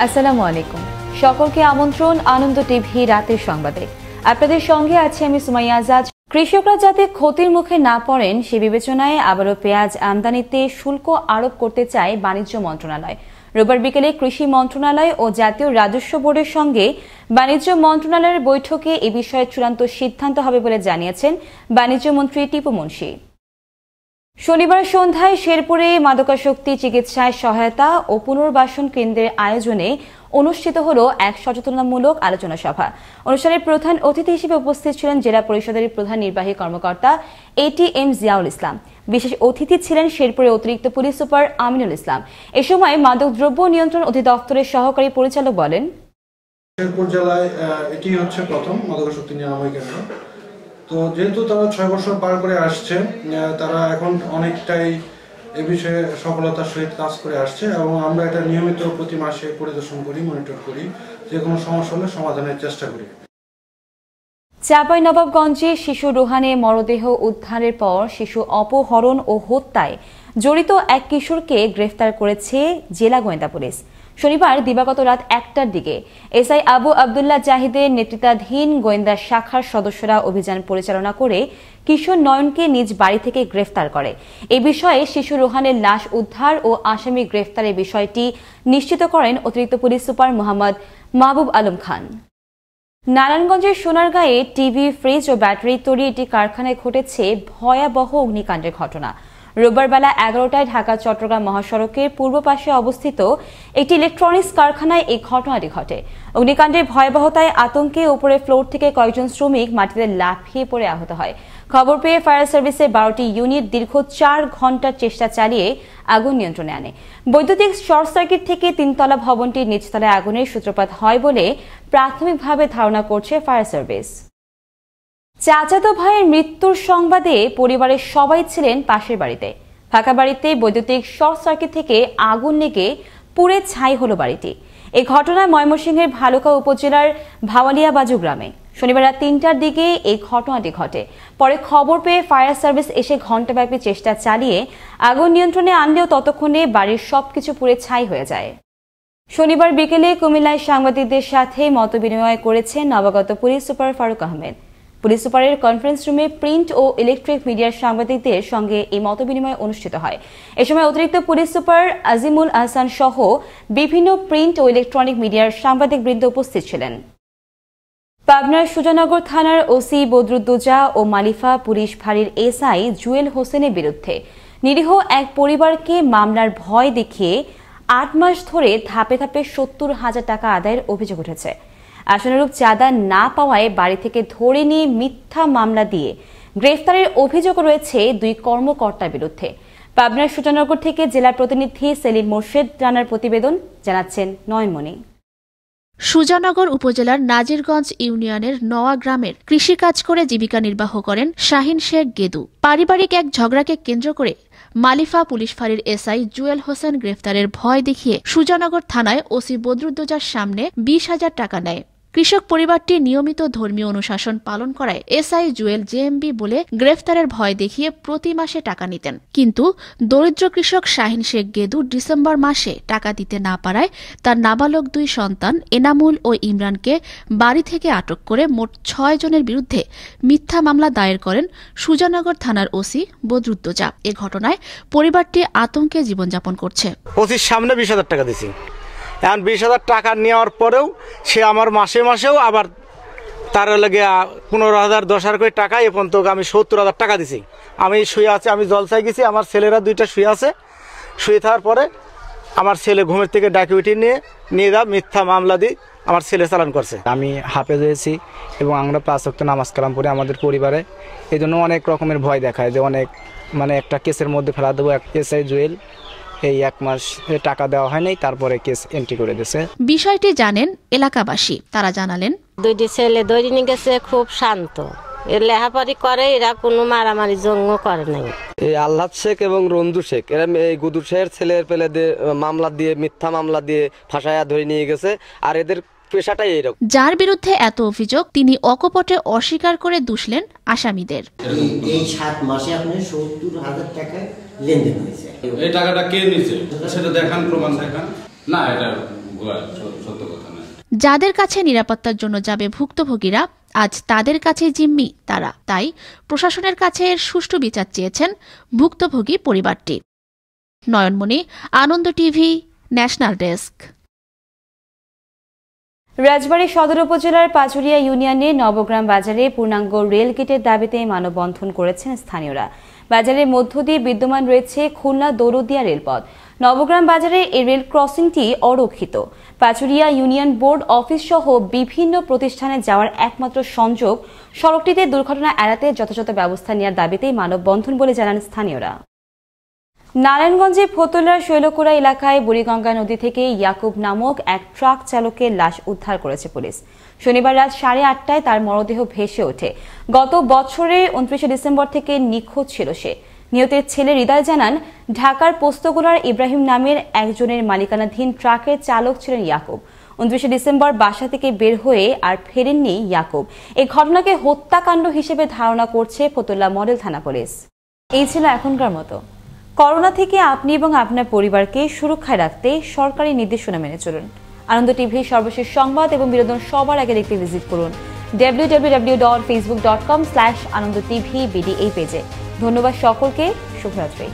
আসসালামু আলাইকুম। সকলকে আমন্ত্রণ আনন্দ টিভি রাতের সংবাদে। আপনাদের সঙ্গে আছি আমি সুমাইয়া আজাদ। কৃষকরা যাতে ক্ষতির মুখে না পড়েন সে বিবেচনায় আবারও পেঁয়াজ আমদানিতে শুল্ক আরোপ করতে চায় বাণিজ্য মন্ত্রণালয়। রোববার বিকেলে কৃষি মন্ত্রণালয় ও জাতীয় রাজস্ব বোর্ডের সঙ্গে বাণিজ্য মন্ত্রণালয়ের বৈঠকে এ বিষয়ে চূড়ান্ত সিদ্ধান্ত হবে বলে জানিয়েছেন বাণিজ্য মন্ত্রী টিপু মুনশি। শনিবার সন্ধ্যায় শেরপুরে মাদকাসক্তি চিকিৎসায় সহায়তা ও পুনর্বাসন কেন্দ্রের আয়োজনে অনুষ্ঠিত হল এক সচেতনতামূলক আলোচনা সভা। অনুষ্ঠানের প্রধান অতিথি হিসেবে উপস্থিত ছিলেন জেলা পরিষদের প্রধান নির্বাহী কর্মকর্তা ATM জিয়াউল ইসলাম। বিশেষ অতিথি ছিলেন শেরপুরের অতিরিক্ত পুলিশ সুপার আমিনুল ইসলাম। এ সময় মাদকদ্রব্য নিয়ন্ত্রণ অধিদপ্তরের সহকারী পরিচালক বলেন, শেরপুর জেলায় এটি হচ্ছে প্রথম মাদকাসক্তি নিরাময় কেন্দ্র। তো যেহেতু তারা 6 বছর পার করে আসছে, তারা এখন অনেকটাই এ বিষয়ে সফলতার সহিত কাজ করে আসছে এবং আমরা এটা নিয়মিত প্রতি মাসে পরিদর্শন করি, মনিটর করি, যে কোনো সমস্যা হলে সমাধানের চেষ্টা করি। চাঁপাইনবাবগঞ্জে শিশু রোহানে মরদেহ উদ্ধারের পর শিশু অপহরণ ও হত্যায় জড়িত এক কিশোরকে গ্রেফতার করেছে জেলা গোয়েন্দা পুলিশ। শনিবার দিবাগত রাত 1টার দিকে এসআই আবু আবদুল্লাহ জাহিদের নেতৃত্বাধীন গোয়েন্দা শাখার সদস্যরা অভিযান পরিচালনা করে কিশোর নয়নকে নিজ বাড়ি থেকে গ্রেফতার করে। এ বিষয়ে শিশু রোহানের লাশ উদ্ধার ও আসামি গ্রেফতারের বিষয়টি নিশ্চিত করেন অতিরিক্ত পুলিশ সুপার মোহাম্মদ মাহবুব আলম খান। নারায়ণগঞ্জের সোনারগাঁয়ে টিভি, ফ্রিজ ও ব্যাটারি তৈরি একটি কারখানায় ঘটেছে ভয়াবহ অগ্নিকাণ্ডের ঘটনা। রোববার বেলা 11টায় ঢাকা চট্টগ্রাম মহাসড়কের পূর্ব পাশে অবস্থিত একটি ইলেকট্রনিক্স কারখানায় এই ঘটনাটি ঘটে। অগ্নিকাণ্ডের ভয়াবহতায় আতঙ্কে উপরের ফ্লোর থেকে কয়েকজন শ্রমিক মাটিতে লাফিয়ে পড়ে আহত হয়। খবর পেয়ে ফায়ার সার্ভিসের 12টি ইউনিট দীর্ঘ 4 ঘণ্টার চেষ্টা চালিয়ে আগুন নিয়ন্ত্রণে আনে। বৈদ্যুতিক শর্ট সার্কিট থেকে 3তলা ভবনটির নিচতলায় আগুনের সূত্রপাত হয় বলে প্রাথমিকভাবে ধারণা করছে ফায়ার সার্ভিস। চাচাতো ভাইয়ের মৃত্যুর সংবাদে পরিবারের সবাই ছিলেন পাশের বাড়িতে। ফাঁকা বাড়িতে বৈদ্যুতিক শর্ট সার্কিট থেকে আগুন লেগে পুড়ে ছাই হল বাড়িটি। এই ঘটনায় ময়মনসিংহের ভালুকা উপজেলার ভাওয়ালিয়াবাজু গ্রামে শনিবার রাত 3টার দিকে এই ঘটনাটি ঘটে। পরে খবর পেয়ে ফায়ার সার্ভিস এসে ঘণ্টাব্যাপী চেষ্টা চালিয়ে আগুন নিয়ন্ত্রণে আনলেও ততক্ষণে বাড়ির সবকিছু পুড়ে ছাই হয়ে যায়। শনিবার বিকেলে কুমিল্লায় সাংবাদিকদের সাথে মতবিনিময় করেছেন নবাগত police super Faruk Ahmed. Police সুপারের কনফারেন্স রুমে প্রিন্ট ও ইলেকট্রিক মিডিয়ার সাংবাদিকদের সঙ্গে এই মতবিনিময় অনুষ্ঠিত হয়। এ সময় অতিরিক্ত পুলিশ সুপার আজিমুল আহসান সহ বিভিন্ন প্রিন্ট ও ইলেকট্রনিক মিডিয়ার সাংবাদিকবৃন্দ উপস্থিত ছিলেন। পাবনার সুজানগর থানার ওসি বদরুদ্দোজা ও মালিফা পুলিশ ফাঁড়ির এসআই জুয়েল হোসেনের বিরুদ্ধে নিরীহ এক পরিবারকে মামলার ভয় দেখিয়ে 8 মাস ধরে ধাপে ধাপে 70,000 টাকা আদায়ের অভিযোগ উঠেছে। আশানুরূপ চাঁদা না পাওয়ায় বাড়ি থেকে ধরে নিয়ে মিথ্যা মামলা দিয়ে গ্রেফতারের অভিযোগ রয়েছে 2 কর্মকর্তার বিরুদ্ধে। পাবনার সুজানগর থেকে জেলা প্রতিনিধি সেলিম মোর্শেদ রানার প্রতিবেদন, জানাচ্ছেন নয়নমণি। সুজানগর উপজেলার নাজিরগঞ্জ ইউনিয়নের নোয়া গ্রামের কৃষিকাজ করে জীবিকা নির্বাহ করেন শাহিন শেখ গেদু। পারিবারিক এক ঝগড়াকে কেন্দ্র করে মালিফা পুলিশ ফাঁড়ির এসআই জুয়েল হোসেন গ্রেফতারের ভয় দেখিয়ে সুজানগর থানায় ওসি বদরুদ্দোজার সামনে 20,000 টাকা নেয়। কৃষক পরিবারটি নিয়মিত ধর্মীয় অনুশাসন পালন করায় এসআই জুয়েল জেএমবি বলে গ্রেফতারের ভয় দেখিয়ে প্রতি মাসে টাকা নিতেন। কিন্তু দরিদ্র কৃষক শাহিন শেখ গেদু ডিসেম্বর মাসে টাকা দিতে না পারায় তার নাবালক 2 সন্তান এনামুল ও ইমরানকে বাড়ি থেকে আটক করে মোট 6 জনের বিরুদ্ধে মিথ্যা মামলা দায়ের করেন সুজানগর থানার ওসি বদরুদ্দোজা। এ ঘটনায় পরিবারটি আতঙ্কে জীবনযাপন করছে। ওসির সামনে 20,000 টাকা দিয়েছি। এখন 20,000 টাকা নেওয়ার পরেও সে আমার মাসেও আবার তার লাগে 15,000 10,000 করে টাকা এ পর্যন্ত আমি 70,000 টাকা দিছি। আমি শুয়ে আছি, আমি জলসায় গেছি, আমার ছেলেরা 2টা শুয়ে আছে। শুয়ে থাকার পরে আমার ছেলে ঘুমের থেকে ডাকি উঠিয়ে নিয়ে মিথ্যা মামলা দিয়ে আমার ছেলে চালান করছে। আমি হাফেজ হয়েছি এবং আমরা 5 ওয়াক্ত নামাজ কালাম পড়ি আমাদের পরিবারে। এই জন্য অনেক রকমের ভয় দেখায় যে অনেক একটা কেসের মধ্যে ফেলা দেবো। এসআই জুয়েল এই 1 মাস টাকা দেওয়া হয় নাই, তারপরে কেস এন্ট্রি করে দিয়েছে। বিষয়টি জানেন এলাকাবাসী। তারা জানালেন, 2টি ছেলে ধরে নিয়ে গেছে, খুব শান্ত, এর লেহাপড়ি করে, এরা কোনো মারামারি জঙ্গ করে নাই। এই আল্লাহ শেখ এবং রঞ্জু শেখ এরা এই গুদুর শেখের ছেলের পেলে মামলা দিয়ে মিথ্যা মামলা দিয়ে ফাঁসায়া ধরে নিয়ে গেছে। আর এদের পেশাটাই এরকম। যার বিরুদ্ধে এত অভিযোগ তিনি অকপটে অস্বীকার করে দুষলেন আসামিদের। এই 7 মাসে আপনি 70,000 টাকা লেনদেন হয়েছে। এই টাকাটা কে নিছে সেটা দেখান, প্রমাণ দেখান। না, এটা সত্য কথা না। যাদের কাছে নিরাপত্তার জন্য যাবে ভুক্তভোগীরা, আজ তাদের কাছে জিম্মি তারা। তাই প্রশাসনের কাছে এর সুষ্ঠু বিচার চেয়েছেন ভুক্তভোগী পরিবারটি। নয়নমণি, আনন্দ টিভি, ন্যাশনাল ডেস্ক। রাজবাড়ী সদর উপজেলার পাচুরিয়া ইউনিয়নের নবগ্রাম বাজারে পূর্ণাঙ্গ রেল গেটের দাবিতে মানববন্ধন করেছেন স্থানীয়রা। বাজারের মধ্য দিয়ে বিদ্যমান রয়েছে খুলনা দৌলতদিয়া রেলপথ। নবগ্রাম বাজারে এই রেল ক্রসিংটি অরক্ষিত। পাচুরিয়া ইউনিয়ন বোর্ড অফিস সহ বিভিন্ন প্রতিষ্ঠানে যাওয়ার একমাত্র সংযোগ সড়কটিতে দুর্ঘটনা এড়াতে যথাযথ ব্যবস্থা নেওয়ার দাবিতেই মানববন্ধন বলে জানান স্থানীয়রা। নারায়ণগঞ্জের ফতুল্লার শৈলকুড়া এলাকায় বুড়িগঙ্গা নদী থেকে ইয়াকুব নামক এক ট্রাক চালকের লাশ উদ্ধার করেছে পুলিশ। শনিবার রাত 8:30টায় তার মরদেহ ভেসে ওঠে। গত বছরের 29 ডিসেম্বর থেকে নিখোঁজ ছিল সে। নিহতের ছেলে হৃদয় জানান, ঢাকার পোস্তগোলার ইব্রাহিম নামের একজনের মালিকানাধীন ট্রাকের চালক ছিলেন ইয়াকুব। 29 ডিসেম্বর বাসা থেকে বের হয়ে আর ফেরেননি ইয়াকুব। এই ঘটনাকে হত্যাকাণ্ড হিসেবে ধারণা করছে ফতুল্লা মডেল থানা পুলিশ। এই ছিল এখনকার মতো। করোনা থেকে আপনি এবং আপনার পরিবারকে সুরক্ষায় রাখতে সরকারি নির্দেশনা মেনে চলুন। আনন্দ টিভির সর্বশেষ সংবাদ এবং বিনোদন সবার আগে দেখতে ভিজিট করুন www.facebook.com/anandotv BD এই পেজে। ধন্যবাদ সকলকে, শুভরাত্রি।